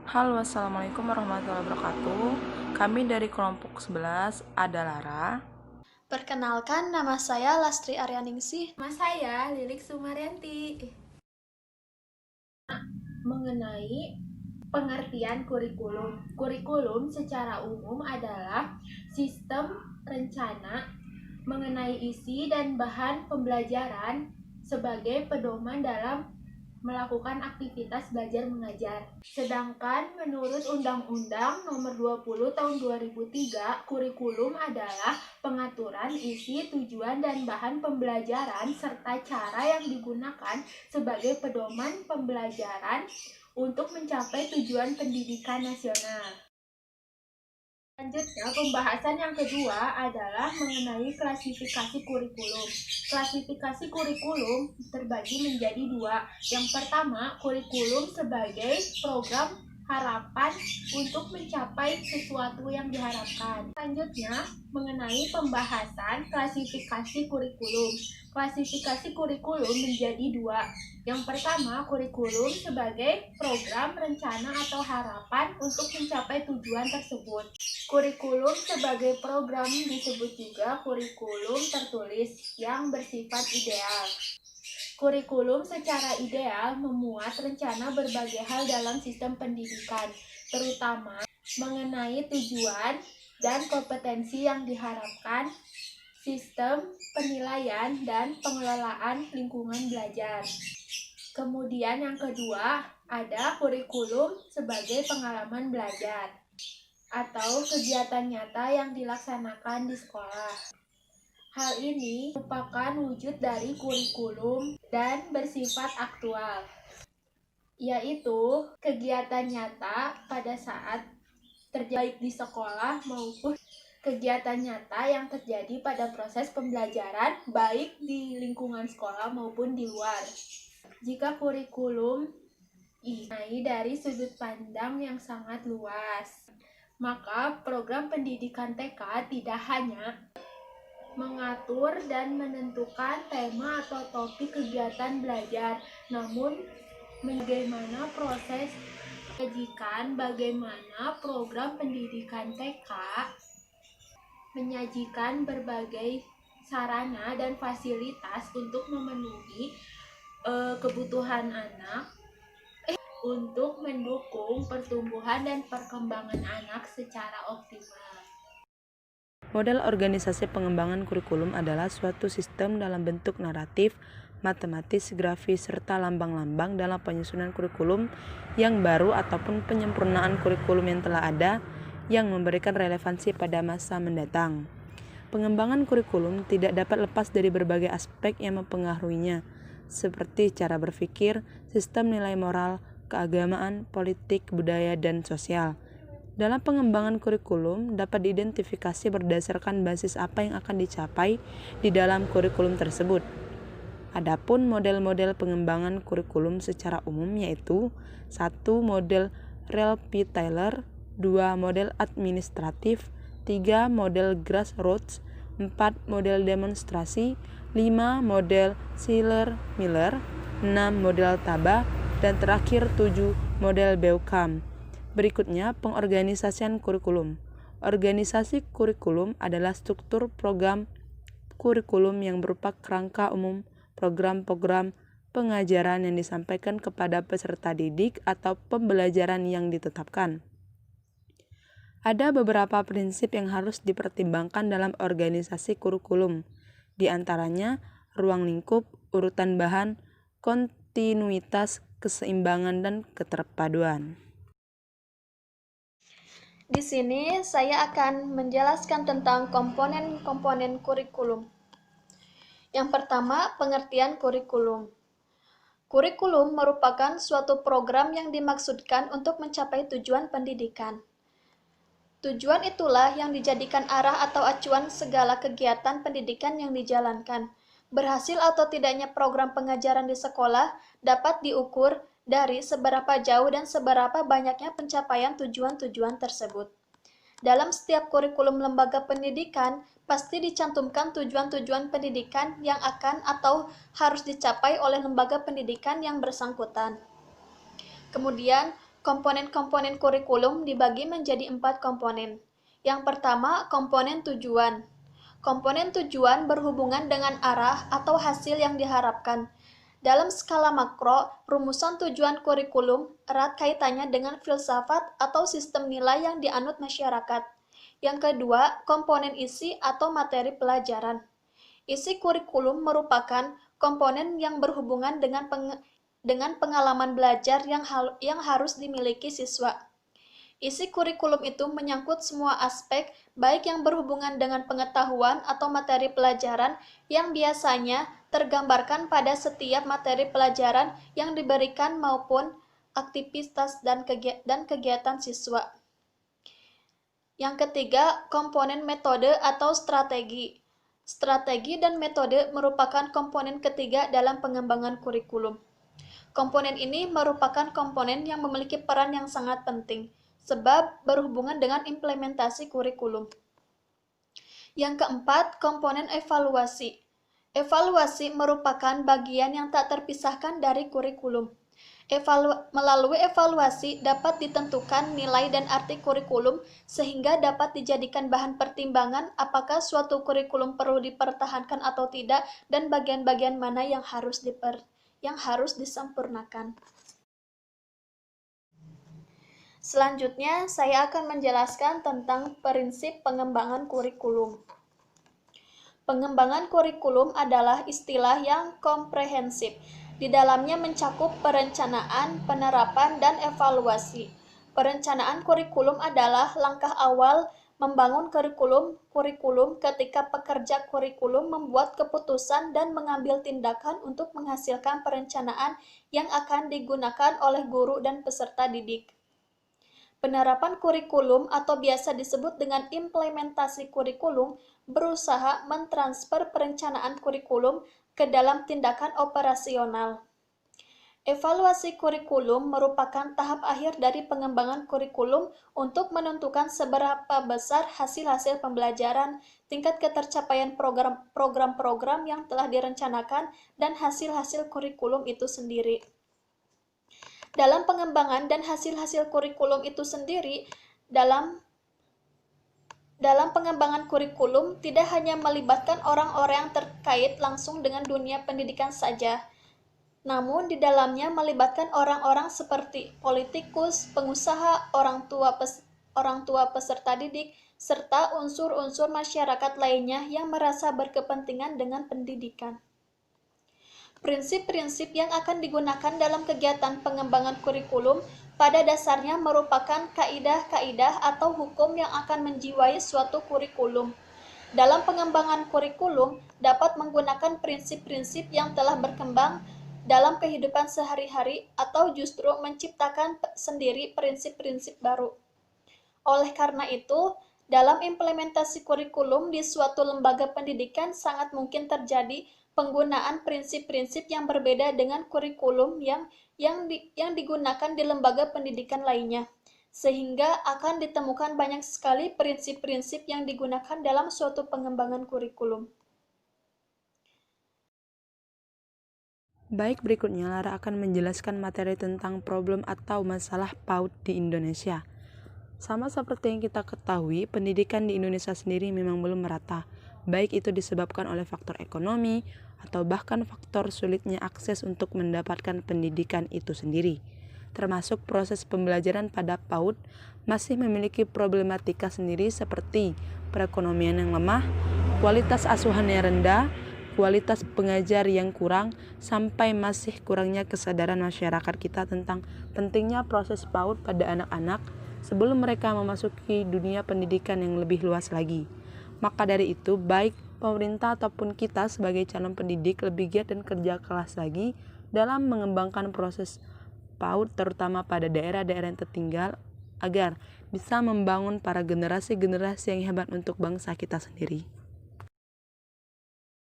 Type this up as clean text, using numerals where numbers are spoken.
Halo, assalamualaikum warahmatullahi wabarakatuh. Kami dari kelompok 11 ada Lara. Perkenalkan, nama saya Lastri Aryaningsih. Nama saya Lilik Sumaryanti. Mengenai pengertian kurikulum. Kurikulum secara umum adalah sistem rencana mengenai isi dan bahan pembelajaran sebagai pedoman dalam melakukan aktivitas belajar mengajar. Sedangkan menurut Undang-Undang Nomor 20 Tahun 2003, kurikulum adalah pengaturan isi, tujuan, dan bahan pembelajaran serta cara yang digunakan sebagai pedoman pembelajaran untuk mencapai tujuan pendidikan nasional. Selanjutnya, pembahasan yang kedua adalah mengenai klasifikasi kurikulum. Klasifikasi kurikulum terbagi menjadi dua. Yang pertama, kurikulum sebagai program harapan untuk mencapai sesuatu yang diharapkan. Selanjutnya, mengenai pembahasan klasifikasi kurikulum. Klasifikasi kurikulum menjadi dua. Yang pertama, kurikulum sebagai program, rencana, atau harapan untuk mencapai tujuan tersebut. Kurikulum sebagai program disebut juga kurikulum tertulis yang bersifat ideal. Kurikulum secara ideal memuat rencana berbagai hal dalam sistem pendidikan, terutama mengenai tujuan dan kompetensi yang diharapkan, sistem penilaian, dan pengelolaan lingkungan belajar. Kemudian yang kedua, ada kurikulum sebagai pengalaman belajar atau kegiatan nyata yang dilaksanakan di sekolah. Hal ini merupakan wujud dari kurikulum dan bersifat aktual, yaitu kegiatan nyata pada saat terjadi di sekolah maupun kegiatan nyata yang terjadi pada proses pembelajaran baik di lingkungan sekolah maupun di luar. Jika kurikulum ini dari sudut pandang yang sangat luas, maka program pendidikan TK tidak hanya mengatur dan menentukan tema atau topik kegiatan belajar, namun bagaimana proses bagaimana program pendidikan TK menyajikan berbagai sarana dan fasilitas untuk memenuhi kebutuhan anak untuk mendukung pertumbuhan dan perkembangan anak secara optimal. Model organisasi pengembangan kurikulum adalah suatu sistem dalam bentuk naratif, matematis, grafis, serta lambang-lambang dalam penyusunan kurikulum yang baru ataupun penyempurnaan kurikulum yang telah ada yang memberikan relevansi pada masa mendatang. Pengembangan kurikulum tidak dapat lepas dari berbagai aspek yang mempengaruhinya, seperti cara berpikir, sistem nilai moral, keagamaan, politik, budaya, dan sosial. Dalam pengembangan kurikulum dapat diidentifikasi berdasarkan basis apa yang akan dicapai di dalam kurikulum tersebut. Adapun model-model pengembangan kurikulum secara umum yaitu 1. Model Ralph P. Taylor, 2. Model administratif, 3. Model grassroots, 4. Model demonstrasi, 5. Model Shiller-Miller, 6. Model Taba, dan terakhir 7. Model Beukam. Berikutnya, pengorganisasian kurikulum. Organisasi kurikulum adalah struktur program kurikulum yang berupa kerangka umum program-program pengajaran yang disampaikan kepada peserta didik atau pembelajaran yang ditetapkan. Ada beberapa prinsip yang harus dipertimbangkan dalam organisasi kurikulum, di antaranya ruang lingkup, urutan bahan, kontinuitas, keseimbangan, dan keterpaduan. Di sini saya akan menjelaskan tentang komponen-komponen kurikulum. Yang pertama, pengertian kurikulum. Kurikulum merupakan suatu program yang dimaksudkan untuk mencapai tujuan pendidikan. Tujuan itulah yang dijadikan arah atau acuan segala kegiatan pendidikan yang dijalankan. Berhasil atau tidaknya program pengajaran di sekolah dapat diukur dari seberapa jauh dan seberapa banyaknya pencapaian tujuan-tujuan tersebut. Dalam setiap kurikulum lembaga pendidikan, pasti dicantumkan tujuan-tujuan pendidikan yang akan atau harus dicapai oleh lembaga pendidikan yang bersangkutan. Kemudian, komponen-komponen kurikulum dibagi menjadi 4 komponen. Yang pertama, komponen tujuan. Komponen tujuan berhubungan dengan arah atau hasil yang diharapkan. Dalam skala makro, rumusan tujuan kurikulum erat kaitannya dengan filsafat atau sistem nilai yang dianut masyarakat. Yang kedua, komponen isi atau materi pelajaran. Isi kurikulum merupakan komponen yang berhubungan dengan pengalaman belajar yang harus dimiliki siswa. Isi kurikulum itu menyangkut semua aspek, baik yang berhubungan dengan pengetahuan atau materi pelajaran yang biasanya tergambarkan pada setiap materi pelajaran yang diberikan maupun aktivitas dan kegiatan siswa. Yang ketiga, komponen metode atau strategi. Strategi dan metode merupakan komponen ketiga dalam pengembangan kurikulum. Komponen ini merupakan komponen yang memiliki peran yang sangat penting, sebab berhubungan dengan implementasi kurikulum. Yang keempat, komponen evaluasi. Evaluasi merupakan bagian yang tak terpisahkan dari kurikulum. Melalui evaluasi dapat ditentukan nilai dan arti kurikulum sehingga dapat dijadikan bahan pertimbangan apakah suatu kurikulum perlu dipertahankan atau tidak dan bagian-bagian mana yang harus disempurnakan. Selanjutnya, saya akan menjelaskan tentang prinsip pengembangan kurikulum. Pengembangan kurikulum adalah istilah yang komprehensif. Di dalamnya mencakup perencanaan, penerapan, dan evaluasi. Perencanaan kurikulum adalah langkah awal membangun kurikulum ketika pekerja kurikulum membuat keputusan dan mengambil tindakan untuk menghasilkan perencanaan yang akan digunakan oleh guru dan peserta didik. Penerapan kurikulum atau biasa disebut dengan implementasi kurikulum berusaha mentransfer perencanaan kurikulum ke dalam tindakan operasional. Evaluasi kurikulum merupakan tahap akhir dari pengembangan kurikulum untuk menentukan seberapa besar hasil-hasil pembelajaran, tingkat ketercapaian program-program yang telah direncanakan, dan hasil-hasil kurikulum itu sendiri. Dalam pengembangan dan hasil-hasil kurikulum itu sendiri, dalam pengembangan kurikulum tidak hanya melibatkan orang-orang yang terkait langsung dengan dunia pendidikan saja, namun di dalamnya melibatkan orang-orang seperti politikus, pengusaha, orang tua peserta didik, serta unsur-unsur masyarakat lainnya yang merasa berkepentingan dengan pendidikan. Prinsip-prinsip yang akan digunakan dalam kegiatan pengembangan kurikulum pada dasarnya merupakan kaidah-kaidah atau hukum yang akan menjiwai suatu kurikulum. Dalam pengembangan kurikulum dapat menggunakan prinsip-prinsip yang telah berkembang dalam kehidupan sehari-hari atau justru menciptakan sendiri prinsip-prinsip baru. Oleh karena itu, dalam implementasi kurikulum di suatu lembaga pendidikan sangat mungkin terjadi penggunaan prinsip-prinsip yang berbeda dengan kurikulum yang digunakan di lembaga pendidikan lainnya, sehingga akan ditemukan banyak sekali prinsip-prinsip yang digunakan dalam suatu pengembangan kurikulum. Baik, berikutnya Lara akan menjelaskan materi tentang problem atau masalah PAUD di Indonesia. Sama seperti yang kita ketahui, pendidikan di Indonesia sendiri memang belum merata, baik itu disebabkan oleh faktor ekonomi atau bahkan faktor sulitnya akses untuk mendapatkan pendidikan itu sendiri. Termasuk proses pembelajaran pada PAUD masih memiliki problematika sendiri seperti perekonomian yang lemah, kualitas asuhan yang rendah, kualitas pengajar yang kurang, sampai masih kurangnya kesadaran masyarakat kita tentang pentingnya proses PAUD pada anak-anak sebelum mereka memasuki dunia pendidikan yang lebih luas lagi. Maka dari itu, baik pemerintah ataupun kita sebagai calon pendidik lebih giat dan kerja keras lagi dalam mengembangkan proses PAUD terutama pada daerah-daerah yang tertinggal agar bisa membangun para generasi-generasi yang hebat untuk bangsa kita sendiri.